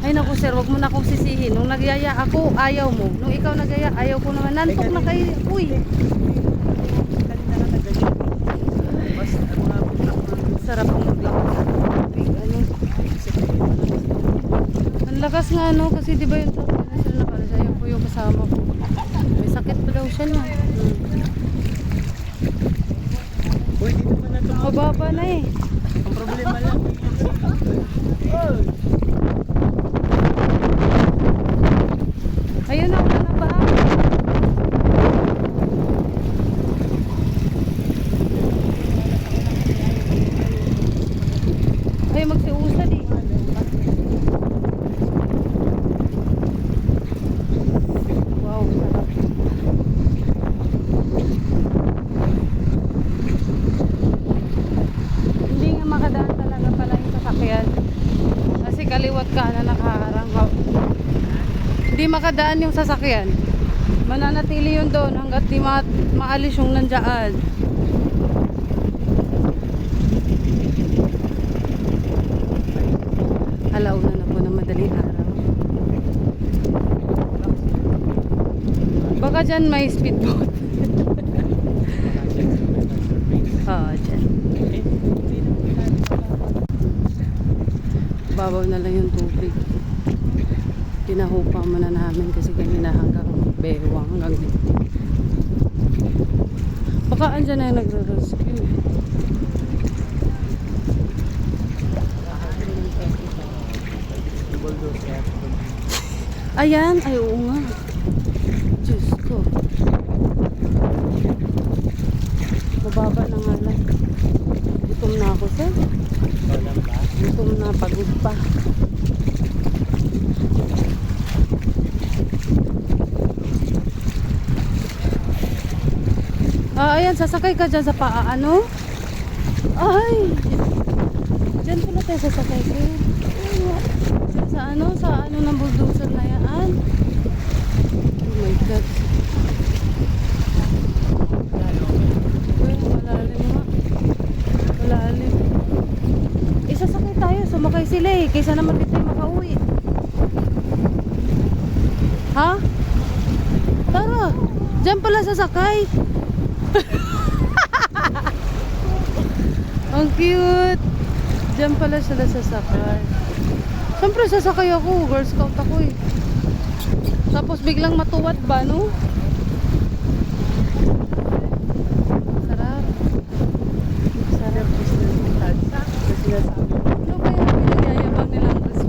Ay naku sir, wag mo na akong sisihin. Nung nagyaya ako, ayaw mo. Nung ikaw nagyaya, ayaw ko naman. Nantok na kayo. Uy. Kanina na nagganyan. Mas mga Sarap ang maglakad sa tubig. Ano? Ang lakas nga no, kasi di ba yung tatay na sila nakalis. Ayaw po yung kasama ko. May sakit pa daw siya niya. Uy, dito pa na ito. Mababa na eh. Ang problema lang. Ayun na, wala na ba? Ay, magsiusad eh. Wow, sarap. Hindi nga makadaan talaga pala yung sasakyan. Kasi kaliwat ka na nakaharang. Hindi makadaan yung sasakyan. Mananatili yun doon hanggat di maalis yung nandiyan. Alauna na po ng madaling araw. Baka dyan may speedboat. Oo, dyan. Babaw na lang yung tubig. Pinahupa muna namin kasi kanina hanggang bewang, hanggang dito. Baka andyan na yung nagre-rescue. Ayan, ay oo nga. Diyos ko. Mababa na nga lang. Gutom na ako, sir. Gutom na, pagod pa. Ayan, sasakay ka dyan sa paa, ano? Ay! Dyan pala tayo sasakay ko. Dyan sa ano ng bulldozer na yan. Oh my God. Uy, malalim nga. Malalim. Sasakay tayo, sumakay sila eh. Kaysa naman dito yung makauwi. Ha? Tara! Dyan pala sasakay. Ang cute. Diyan pala sila sasakay. Siyempre sasakay ako. Girl Scout ako eh. Tapos biglang matuwad ba no?